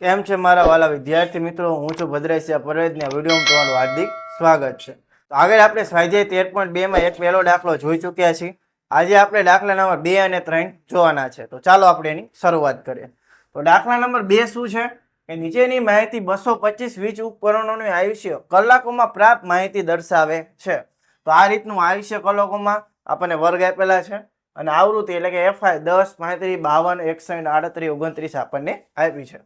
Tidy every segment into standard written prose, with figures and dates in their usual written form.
કેમ છે મારા વાલા વિદ્યાર્થી મિત્રો? હું છું ભદ્રેશિયા પરવેજને વિડીયોમાં તમારું હાર્દિક સ્વાગત છે. તો આગળ આપણે સ્વાધ્યાય 13.2 માં એક પહેલો દાખલો જોઈ ચૂક્યા છીએ. આજે આપણે દાખલા નંબર 2 અને 3 જોવાના છે. તો ચાલો આપણે એની શરૂઆત કરીએ. તો દાખલા નંબર 2 શું છે કે નીચેની માહિતી 225 વીજ ઉપકરણોનું આયુષ્ય કલાકોમાં પ્રાપ્ત માહિતી દર્શાવે છે. તો આ રીતનું આયુષ્ય કલાકોમાં આપણને વર્ગ આપેલા છે અને આવૃત્તિ એટલે કે FI 10, 35, 52, 61, 38, 29 આપણને આપી છે.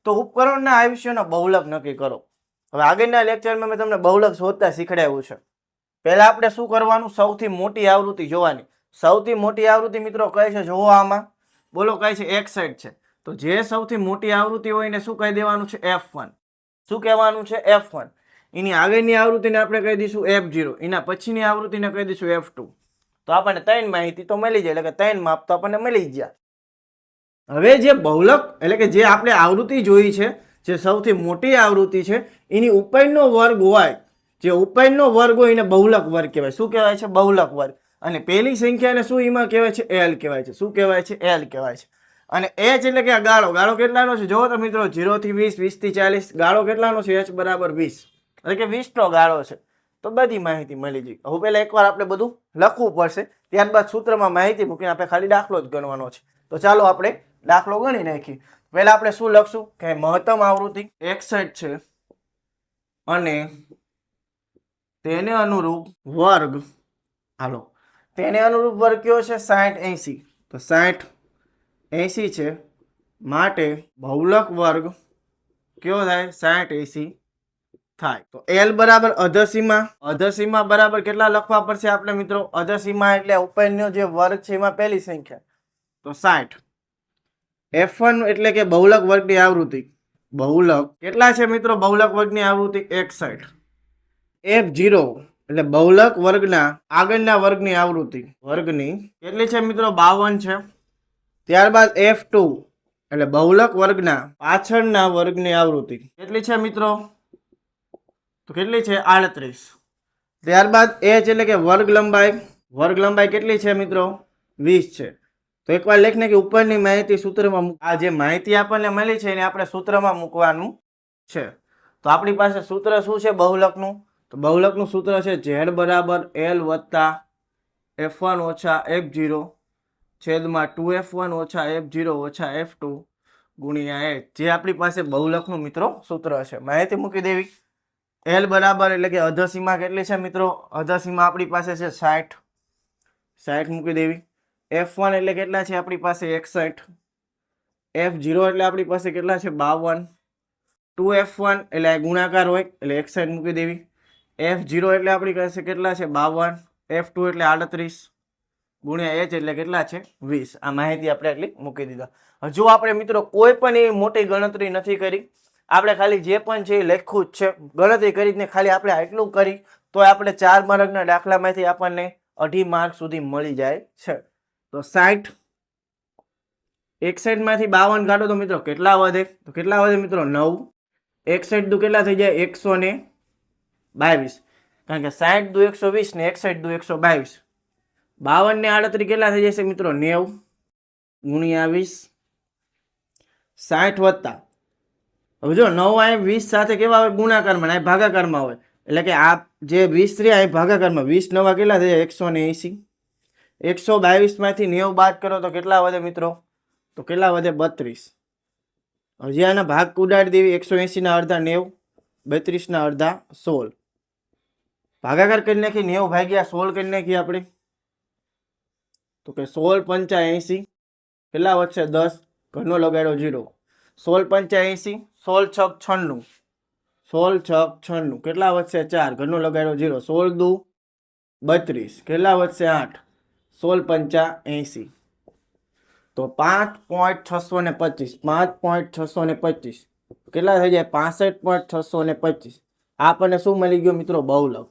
તો ઉપકરણના આયુષ્યનો બહુલક નક્કી કરો. હવે આગળના લેક્ચરમાં મેં તમને બહુલક શોધતા શીખડાવ્યું છે. પહેલા આપણે શું કરવાનું? સૌથી મોટી આવૃત્તિ જોવાની. સૌથી મોટી આવૃત્તિ મિત્રો કઈ છે જોવો આમાં. બોલો કઈ છે? 61 છે. તો જે સૌથી મોટી આવૃત્તિ હોય એને શું કહી દેવાનું છે? F1. શું કહેવાનું છે? F1. એની આગળની આવૃત્તિને આપણે કહી દઈશું F0. એના પછીની આવૃત્તિને કહી દઈશું F2. તો આપણને 3 માહિતી તો મળી જાય, એટલે કે 3 માપ તો આપણને મળી ગયા. હવે જે બહુલક એટલે કે જે આપણે આવૃત્તિ જોઈ છે, જે સૌથી મોટી આવૃત્તિ છે, એની ઉપરનો વર્ગ હોય, જે ઉપરનો વર્ગ હોય એને બહુલક વર્ગ કહેવાય. શું કહેવાય છે? બહુલક વર્ગ. અને પહેલી સંખ્યાને શું એમાં કહેવાય છે? L કહેવાય છે. શું કહેવાય છે? L કહેવાય છે. અને h એટલે કે ગાળો. ગાળો કેટલાનો છે જોવો તો મિત્રો? 0 થી 20, 20 થી 40. ગાળો કેટલાનો છે? h બરાબર 20, એટલે કે 20 નો ગાળો છે. તો બધી માહિતી મળી ગઈ. હવે પહેલા એકવાર આપણે બધું લખવું પડશે, ત્યારબાદ સૂત્રમાં માહિતી મૂકીને આપણે ખાલી દાખલો જ ગણવાનો છે. તો ચાલો આપણે દાખલો ગણી નાખીએ. પહેલા આપણે શું લખશું કે મહત્તમ આવૃત્તિ 61 છે અને તેને અનુરૂપ વર્ગ, હાલો તેને અનુરૂપ વર્ગ કયો છે? 60, 80. તો 60, 80 છે માટે બહુલક વર્ગ કયો થાય? 60, 80 થાય. તો L બરાબર અધસીમા. અધસીમા બરાબર કેટલા લખવા પડશે આપણે મિત્રો? અધસીમા એટલે ઉપરનો જે વર્ગ છે એમાં પહેલી સંખ્યા, તો 60. F1 એટલે કે બહુલક વર્ગની આવૃત્તિ. બહુલક કેટલા છે મિત્રો? બહુલક વર્ગની આવૃત્તિ 61. F0 એટલે બહુલક વર્ગના આગળના વર્ગની આવૃત્તિ, વર્ગની કેટલી છે મિત્રો? 52 છે. ત્યારબાદ F2 એટલે બહુલક વર્ગના પાછળના વર્ગની આવૃત્તિ કેટલી છે મિત્રો? તો કેટલી છે? 38. ત્યારબાદ h એટલે કે વર્ગ લંબાઈ. વર્ગ લંબાઈ કેટલી છે મિત્રો? 20 છે. તો એકવાર લખને કે ઉપરની માહિતી સૂત્રમાં આ જે માહિતી આપણને મળી છે એને આપણે સૂત્રમાં મૂકવાનું છે. તો આપણી પાસે સૂત્ર શું છે બહુલકનું? તો બહુલકનું સૂત્ર છે z બરાબર L વત્તા F1 ઓછા F0 છેદમાં 2F1 ઓછા F0 ઓછા F2 ગુણ્યા h. જે આપણી પાસે બહુલકનું મિત્રો સૂત્ર છે. માહિતી મૂકી દેવી. L બરાબર એટલે કે અધસીમા કેટલી છે મિત્રો? અધસીમા આપણી પાસે છે 60. 60 મૂકી દેવી. F1 એટલે કેટલા છે આપણી પાસે? 61. F0 એટલે આપણી પાસે કેટલા છે? 52. 2F1 એટલે ગુણાકાર હોય એટલે 61 મૂકી દેવી. F0 એટલે આપણી પાસે કેટલા છે? 52. F2 એટલે 38 ગુણ્યા h એટલે કેટલા છે? 20. આ માહિતી આપણે એટલી મૂકી દીધા. હજુ આપણે મિત્રો કોઈ પણ એવી મોટી ગણતરી નથી કરી. આપણે ખાલી જે પણ છે એ લખ્યું જ છે. ગણતરી કરીને ખાલી આપણે આટલું કરી તો આપણે 4 માર્કના દાખલામાંથી આપણને 2.5 માર્ક સુધી મળી જાય છે. તો 60, 61 માંથી 52 કાઢો તો મિત્રો કેટલા વધે? તો કેટલા વધે મિત્રો? 9. 61 દુ કેટલા થઈ જાય? 122. કારણ કે 60 દુ 120 ને 61 દુ 122. 52 ને 38 કેટલા થઈ જશે મિત્રો? 90 ગુણ્યા 20. 60 વત્તા, હવે જો 9 આ 20 સાથે કેવા હોય? ગુણાકારમાં, આ ભાગાકારમાં હોય. એટલે કે આ જે 20 રહ્યા એ ભાગાકારમાં. 20 નવા કેટલા થઈ જાય? 180. 122 માંથી 90 બાદ કરો તો કેટલા વધે મિત્રો? તો કેટલા વધે? 32. હજી આના ભાગ ઉડાડી દેવી. 180 ના અડધા 90, 32 ના અડધા 16. ભાગાકાર કરી નાખી. 90 ભાગ્યા 16 કરી નાખી આપણે. તો કે 16 પંચા 80 કેટલા વધશે? 10. ઘરનો લગાડો 0. 16 પંચા 80, 16 છક 96. 16 છક 96 કેટલા વધશે? 4. ઘરનો લગાડો 0. 16 દુ 32 કેટલા વધશે? 8. 16 પંચા 80. તો 5.625. 5.625 કેટલા થઈ જાય? 65.625. આપણને શું મળી ગયો મિત્રો? બહુલક.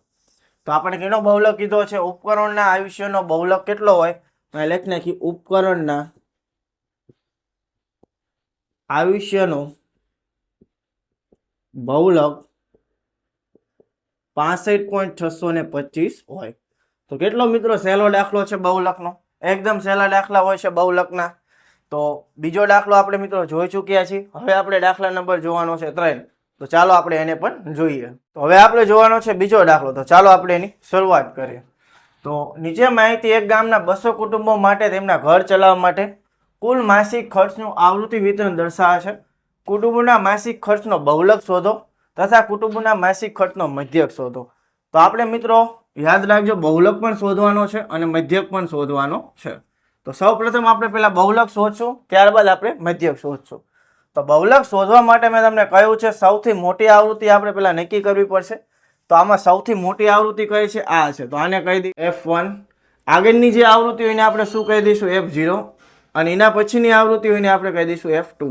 તો આપણે કેનો બહુલક કીધો છે? ઉપકરણના આયુષ્યનો બહુલક કેટલો હોય? લખી નાખી. ઉપકરણના આયુષ્યનો બહુલક 65.625 હોય. તો કેટલો મિત્રો સહેલો દાખલો છે બહુલકનો? એકદમ સહેલા દાખલા હોય છે બહુલકના. તો બીજો દાખલો આપણે મિત્રો જોઈ ચૂક્યા છીએ. હવે આપણે દાખલા નંબર જોવાનો છે 3. તો ચાલો આપણે એને પણ જોઈએ. તો હવે આપણે જોવાનો છે બીજો દાખલો. તો ચાલો આપણે એની શરૂઆત કરીએ. તો નીચે માહિતી એક ગામના 200 કુટુંબો માટે તેમના ઘર ચલાવવા માટે કુલ માસિક ખર્ચનું આવૃત્તિ વિતરણ દર્શાવે છે. કુટુંબોના માસિક ખર્ચનો બહુલક શોધો તથા કુટુંબોના માસિક ખર્ચનો મધ્યક શોધો. તો આપણે મિત્રો યાદ રાખજો, બહુલક પણ શોધવાનો છે અને મધ્યક પણ શોધવાનો છે. તો સૌપ્રથમ આપણે પહેલા બહુલક શોધશું, ત્યારબાદ આપણે મધ્યક શોધશું. તો બહુલક શોધવા માટે મેં તમને કહ્યું છે સૌથી મોટી આવૃત્તિ આપણે પહેલા નક્કી કરવી પડશે. તો આમાં સૌથી મોટી આવૃત્તિ કઈ છે? આ છે. તો આને કહી દઈએ F1. આગળની જે આવૃત્તિ હોય એને આપણે શું કહી દઈશું? F0. અને એના પછીની આવૃત્તિ હોય એને આપણે કહી દઈશું F2.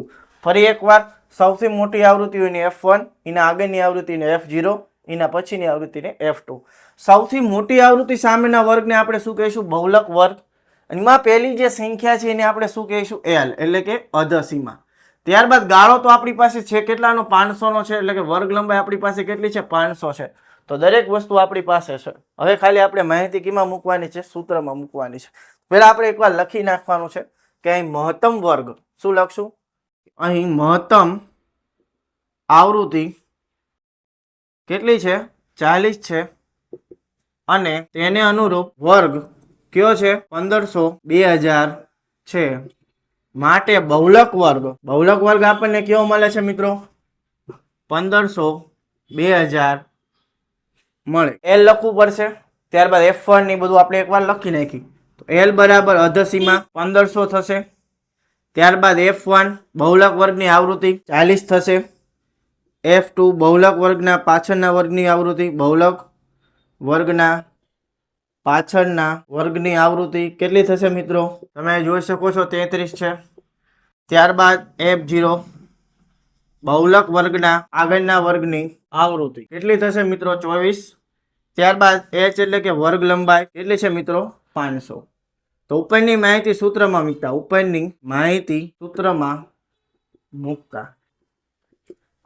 ફરી એકવાર, સૌથી મોટી આવૃત્તિ હોય ને F1, એના આગળની આવૃત્તિને F0, એના પછીની આવૃત્તિને F2. સૌથી મોટી આવૃત્તિ સામેના વર્ગને આપણે શું કહીશું? બહુલક વર્ગ. એમાં પહેલી જે સંખ્યા છે એને આપણે શું કહીશું? L, એટલે કે અધસીમા. ત્યારબાદ ગાળો તો આપણી પાસે છે કેટલાનો? 500 નો છે, એટલે કે વર્ગ લંબાઈ આપણી પાસે કેટલી છે? 500 છે. તો દરેક વસ્તુ આપણી પાસે છે. હવે ખાલી આપણે માહિતી કેમાં મૂકવાની છે? સૂત્રમાં મૂકવાની છે. પહેલા આપણે એકવાર લખી નાખવાનું છે કે અહીં મહત્તમ વર્ગ, શું લખશું? અહીં મહત્તમ આવૃત્તિ કેટલી છે? 40 છે. અને તેને અનુરૂપ વર્ગ કયો છે? 1500, 2000 છે. માટે બહુલક વર્ગ આપણને કેવો મળે છે મિત્રો? 1500, 2000 મળે. L લખવું પડશે. ત્યારબાદ F1 ની બધું આપણે એકવાર લખી નાખી. તો L બરાબર અધસીમા 1500 થશે. ત્યારબાદ F1 બહુલક વર્ગની આવૃત્તિ 40 થશે. F2 બહુલક વર્ગના પાછળના વર્ગની આવૃત્તિ, બહુલક વર્ગના પાછળના વર્ગની આવૃત્તિ કેટલી થશે મિત્રો? તમે જોઈ શકો છો 33 છે. ત્યારબાદ F0 બહુલક વર્ગના આગળના વર્ગની આવૃત્તિ કેટલી થશે મિત્રો? 24. ત્યારબાદ H એટલે કે વર્ગ લંબાઈ કેટલી છે મિત્રો? 500. તો ઉપરની માહિતી સૂત્રમાં મૂકતા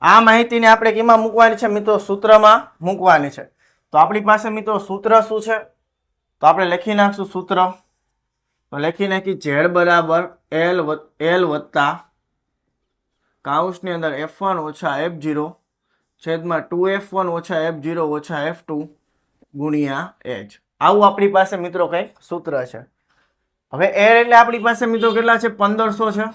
આ માહિતીને આપણે કેમાં મૂકવાની છે મિત્રો? સૂત્રમાં મૂકવાની છે. તો આપણી પાસે મિત્રો સૂત્ર શું છે? તો આપણે લખી નાખશું સૂત્ર. તો લખી નાખી Z બરાબર L વત્તા કૌંસની અંદર F1 ઓછા F0 છેદમાં 2F1 ઓછા F0 ઓછા F2 ગુણ્યા H. આવું આપણી પાસે મિત્રો કઈ સૂત્ર છે. હવે L એટલે આપણી પાસે મિત્રો કેટલા છે? 1500 છે.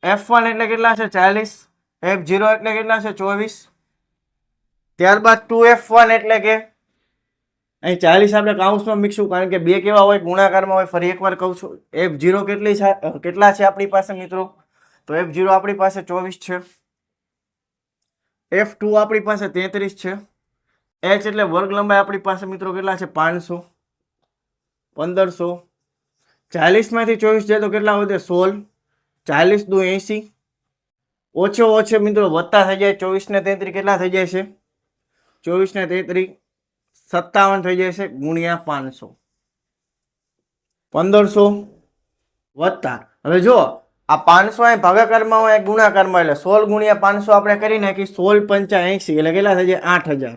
F1 એટલે કેટલા છે? 40. F0 એટલે કેટલા છે? 24. ત્યારબાદ 2F1 એટલે કે અહીં 40 આપણે કૌંસમાં મૂકશું, કારણ કે બે કેવા હોય? ગુણાકારમાં હોય. ફરી એકવાર કહું છું, F0 કેટલા છે આપણી પાસે મિત્રો? તો F0 આપણી પાસે 24 છે. F2 આપણી પાસે 33 છે. H એટલે વર્ગ લંબાઈ આપણી પાસે મિત્રો કેટલા છે? 500. 1500 40 માંથી 24 જાય તો કેટલા વધે? 16. 40 દુ 80. ઓછો મિત્રો વત્તા થઈ જાય. 24 ને 33 કેટલા થઈ જાય છે? 24 ને 33 57 થઈ જાય છે ગુણ્યા 500. 1500 વત્તા, હવે જો આ 500 અહીં ભાગાકારમાં હોય ગુણાકારમાં, એટલે 16 ગુણ્યા 500 આપણે કરી નાખી. 16 પંચા 80 એટલે કેટલા થઈ જાય? 8000.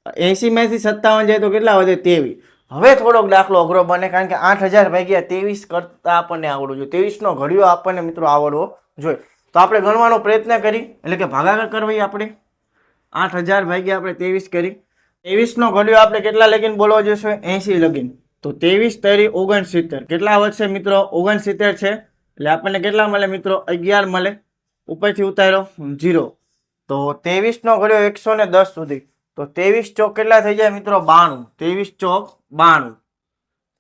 80 માંથી 57 જાય તો કેટલા વધે? 23. હવે થોડોક દાખલો અઘરો બને, કારણ કે 8000 ભાગ્યા 23 કરતા આપણને આવડવું જોઈએ. 23 નો ઘડિયો આપણને મિત્રો આવડવો જોઈએ. તો આપણે ગણવાનો પ્રયત્ન કરી, એટલે કે ભાગાકાર કરવી આપણે. 8000 ભાગ્યા આપણે 23 કરી. 23 નો ઘડિયો આપણે કેટલા લગીને બોલવો જોઈશે? 80 લગીને. તો 23 તરી 69. કેટલા વધશે મિત્રો? 69 છે. એટલે આપણને કેટલા મળે મિત્રો? 11 મળે. ઉપરથી ઉતાર્યો 0. તો 23 નો ઘડિયો 110 સુધી. તો 23 ચોક કેટલા થઈ જાય મિત્રો? 92. 23 ચોક 92.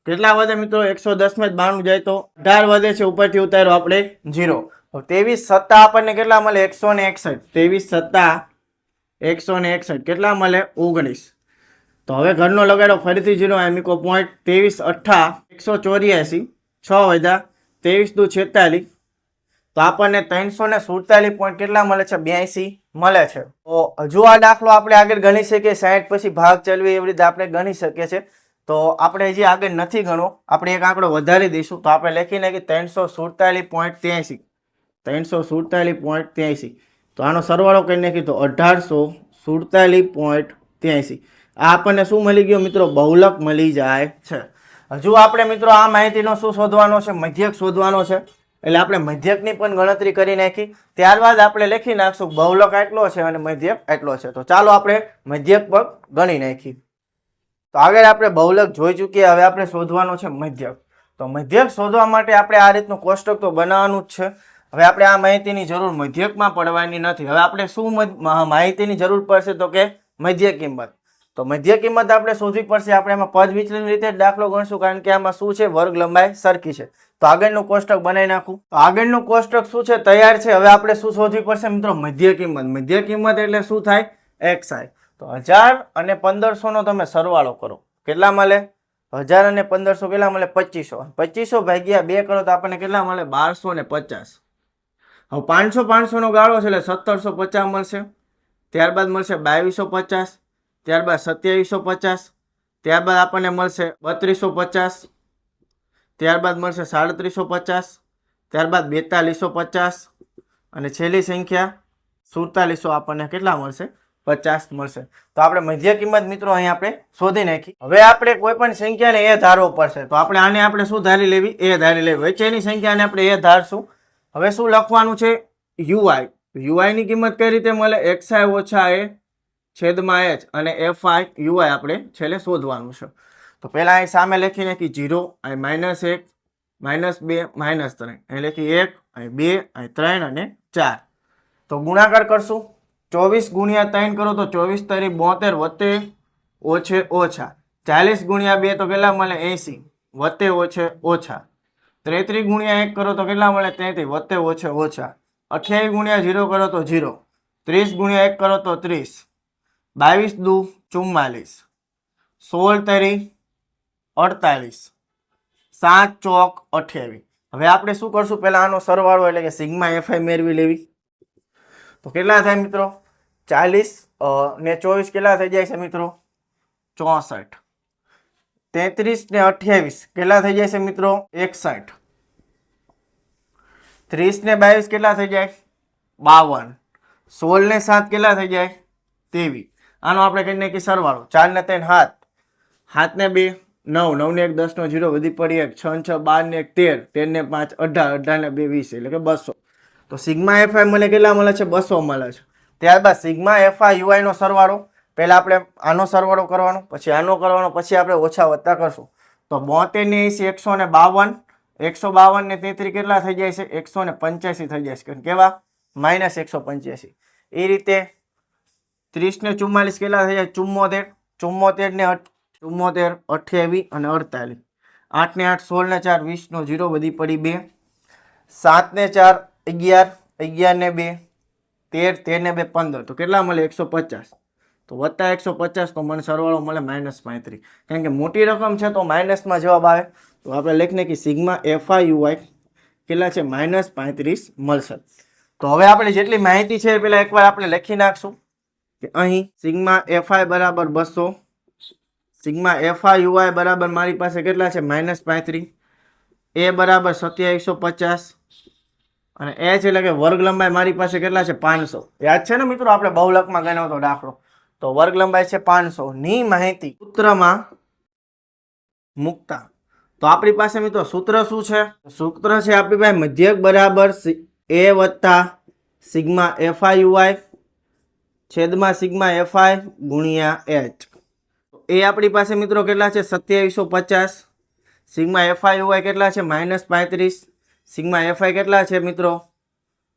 કેટલા વધે મિત્રો? 110 માં 92 જાય તો 18 વધે છે. ઉપરથી ઉતાર્યો આપણે 0. તો 23 સત્તા આપણને કેટલા મળે? 161. 23 સત્તા 161 કેટલા મળે? 19. તો હવે ઘરનો લગાડો ફરીથી 0 એમિકો પોઈન્ટ. 23 અઠ્ઠા 184. 6 વધ્યા. 23 દુ 46. તો આપણને 347 પોઈન્ટ કેટલા મળે છે? 82 મળે છે. તો હજુ આ દાખલો આપણે આગળ ગણી શકીએ. 60 પછી ભાગ ચલવી એવી રીતે આપણે ગણી શકીએ છીએ. તો આપણે હજી આગળ નથી ગણવો, આપણે એક આંકડો વધારી દઈશું. તો આપણે લખી નાખીએ 347.83. 347.83. તો આનો સરવાળો કરી નાખી તો 1847.83. આ આપણને શું મળી ગયો મિત્રો? બહુલક મળી જાય છે. હજુ આપણે મિત્રો આ માહિતીનો શું શોધવાનો છે? મધ્યક શોધવાનો છે. એટલે આપણે મધ્યકની પણ ગણતરી કરી નાખી. ત્યારબાદ આપણે લખી નાખશું બહુલક આટલો છે અને મધ્યક આટલો છે. તો ચાલો આપણે મધ્યક પર ગણી નાખી. તો આગળ આપણે બહુલક જોઈ ચૂકીએ. હવે આપણે શોધવાનો છે મધ્યક. તો મધ્યક શોધવા માટે આપણે આ રીતનું કોષ્ટક તો બનાવવાનું જ છે. હવે આપણે આ માહિતીની જરૂર મધ્યકમાં પડવાની નથી. હવે આપણે શું માહિતીની જરૂર પડશે? તો કે મધ્ય કિંમત. તો મધ્ય કિંમત આપણે શોધવી પડશે. આપણે એમાં પદ વિચલન રીતે જ દાખલો ગણશું, કારણ કે આમાં શું છે? વર્ગ લંબાઈ સરખી છે. તો આગળનું કોષ્ટક બનાવી નાખું. તો આગળનું કોષ્ટક શું છે? તૈયાર છે. હવે આપણે શું શોધવી પડશે મિત્રો? મધ્ય કિંમત. મધ્ય કિંમત એટલે શું થાય? xi. તો 1000 અને 1500 નો તમે સરવાળો કરો, કેટલા મળે? 1000 અને 1500 કેટલા મળે? 2500. 2500 ભાગ્યા 2 કરો તો આપણને કેટલા મળે? 1250. હવે 500 500 નો ગાળો છે એટલે 1750 મળશે. ત્યારબાદ મળશે 2250. ત્યારબાદ 2750. ત્યારબાદ આપણને મળશે 3250. ત્યારબાદ મળશે 3750. ત્યારબાદ 4250 અને છેલ્લી સંખ્યા 4700 આપણને કેટલા મળશે? 50 મળશે. તો આપણે મધ્ય કિંમત મિત્રો અહીં આપણે શોધી નાખી. હવે આપણે કોઈ પણ સંખ્યાને એ ધારવો પડશે. તો આપણે આને આપણે શું ધારી લેવી? એ ધારી લેવી. વચ્ચેની સંખ્યાને આપણે એ ધારશું. હવે શું લખવાનું છે? યુઆઈ. યુઆઈ ની કિંમત કઈ રીતે મળે? xi ઓછા a છેદમાં h અને fi યુઆઈ આપણે છેલ્લે શોધવાનું છે. તો પહેલા અહીં સામે લખી નાખી 0, અહીં -1, -2, -3. અહીં લખી 1, અહીં 2, અહીં 3 અને 4. તો ગુણાકાર કરશું. 24 ગુણ્યા 3 કરો તો 24 તરી 72 વત્તે ઓછે ઓછા 40 ગુણ્યા 2 તો કેટલા મળે? 80 વત્તે ઓછે ઓછા 33 ગુણ્યા 1 કરો તો કેટલા મળે? 33 વત્તે ઓછે ઓછા 28 ગુણ્યા 0 કરો તો 0, 30 ગુણ્યા 1 કરો તો 30, 22 દુ 44, 16 તરી 48, 7 ચોક 28. હવે આપણે શું કરશું? પહેલા આનો સરવાળો એટલે કે સિગ્મા fi મેળવી લેવી. તો કેટલા થાય મિત્રો? 40 ને 24 કેટલા થઈ જાય છે મિત્રો? 64. 33 ને 28 કેટલા થઈ જાય છે મિત્રો? 61. 30 ને 22 કેટલા થઈ જાય? 52. 16 ને 7 કેટલા થઈ જાય? 23. આનો આપણે કહીને કે સરવાળો 4 ને 3 7, 7 ને 2 9, 9 ને 1 10 નો 0 વધી પડી 1, 6 6 12 ને 1 13, 13 ને 5 18, 18 ને 2 20 એટલે કે 200. તો સિગ્મા fi મને કેટલા મળે છે? 200 મળે છે. ત્યારબાદ સિગ્મા fi યુઆઈ નો સરવાળો, પહેલા આપણે આનો સરવાળો કરવાનો, પછી આનો કરવાનો, પછી આપણે ઓછા વત્તા કરશું. તો 72 ને 80 152, 152 ને 33 કેટલા થઈ જાય છે? 185 થઈ જાય છે. કેવા? -185. એ રીતે 30 ને 44 કેટલા થઈ જાય? 74, 74 ને 74, 28 અને 48, 8 ને 8 16 ને 4 20 નો 0 વધી પડી 2, 7 ને 4 11, 11 ને 2 13, 13 ને 2 15. તો કેટલા મળે? 150. તો વત્તા 150 તો મને સરવાળો મળે -35. કારણ કે મોટી રકમ છે તો માઇનસમાં જવાબ આવે. તો આપણે લખીને કે સિગ્મા fi યુઆઈ કેટલા છે? -35 મળશે. તો હવે આપણે જેટલી માહિતી છે પેલા એકવાર આપણે લખી નાખશું કે અહીં સિગ્મા fi બરાબર 200, સિગ્મા fi યુઆઈ બરાબર મારી પાસે કેટલા છે? -35, a બરાબર 2750 અને h એટલે કે વર્ગ લંબાઈ મારી પાસે કેટલા છે? 500. યાદ છે ને મિત્રો આપણે બહુલકમાં ગણ્યો હતો દાખલો? તો વર્ગ લંબાઈ છે 500 ની માહિતી સૂત્રમાં મૂકતા. તો આપણી પાસે મિત્રો સૂત્ર શું છે? સૂત્ર છે આપણી પાસે મધ્યક બરાબર a વત્તા સિગ્મા fi યુઆઈ છેદમાં સિગ્મા fi ગુણ્યા h. એ આપણી પાસે મિત્રો કેટલા છે? 2750. સિગ્મા fi યુઆઈ કેટલા છે? -35. સિગ્મા fi કેટલા છે મિત્રો?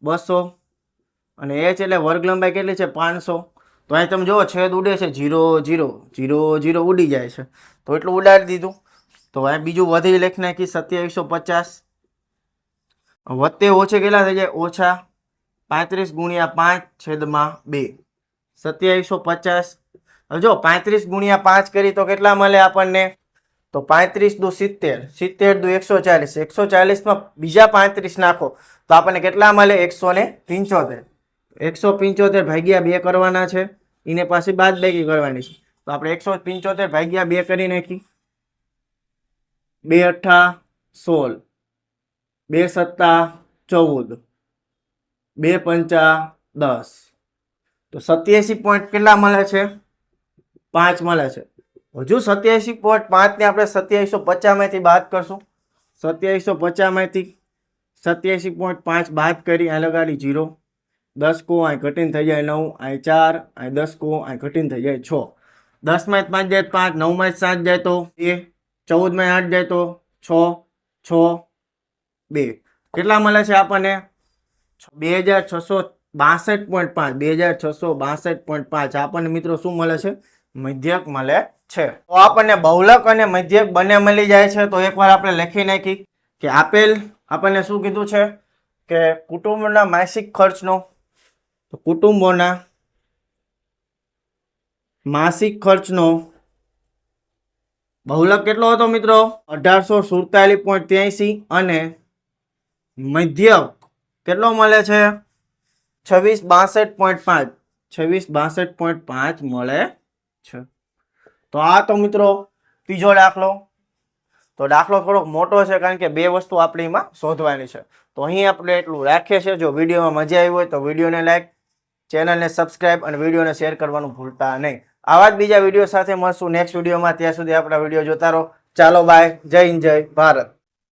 200 અને h એટલે વર્ગ લંબાઈ કેટલી છે? 500. તો અહીં તમે જુઓ છેદ ઉડે છે 0 0 0 0 ઉડી જાય છે. તો એટલું ઉડાડી દીધું. તો અહીં બીજું વધી લખી નાખી 2750 વત્તે ઓછે કેટલા થઈ જાય? ઓછા 35 ગુણ્યા 5 છેદમાં 2, 2750. હવે જો 35 ગુણ્યા 5 કરી તો કેટલા મળે આપણને? તો 35 દુ 70, 70 દુ 140, 140 માં બીજા 35 નાખો તો આપણને કેટલા મળે? 175. 175 ભાગ્યા 2 કરવાના છે, એને પાછી બાદબાકી કરવાની છે. તો આપણે 175 ભાગ્યા 2 કરી નાખી. 2 અઠ્ઠા 16, 2 સત્તા 14, 2 પંચા 10. તો 87 પોઈન્ટ કેટલા મળે છે? 5 મળે છે. હજુ 87.5 ને આપણે 2750 માંથી બાદ કરશું. 2750 માંથી 87.5 બાદ કરી આ લગાડી 0. 10 કો અહીં ઘટીને થઈ જાય 9, અહીં 4, અહીં 10 કો અહીં ઘટીને થઈ જાય 6. 10 માં 5 જાય 5, 9 માં 7 જાય તો 2, 14 માં 8 જાય તો 6, 6, 2. કેટલા મળે છે આપણને? 2662.5. 2662.5 આપણને મિત્રો શું મળે છે? મધ્યક મળે છે. તો આપણને બહુલક અને મધ્યક બંને મળી જાય છે. તો એકવાર આપણે લખી નાખી કે આપેલ આપણને શું કીધું છે કે કુટુંબના માસિક ખર્ચનો, તો કુટુંબોના માસિક ખર્ચનો બહુલક કેટલો હતો મિત્રો? 1847.83 અને મધ્યક કેટલો મળે છે? 2662.5. 2662.5 મળે છે. તો આ તો મિત્રો ત્રીજો દાખલો. તો દાખલો થોડોક મોટો છે કારણ કે બે વસ્તુ આપણે એમાં શોધવાની છે. તો અહીં આપણે એટલું રાખીએ છીએ. જો વિડીયોમાં મજા આવી હોય તો વિડીયોને લાઈક, ચેનલને સબસ્ક્રાઇબ અને વિડીયોને શેર કરવાનું ભૂલતા નહીં. આવા જ બીજા વિડીયો સાથે મળશું નેક્સ્ટ વિડીયોમાં. ત્યાં સુધી આપણા વિડીયો જોતા રહો. ચાલો બાય. જય હિન્દ, જય ભારત.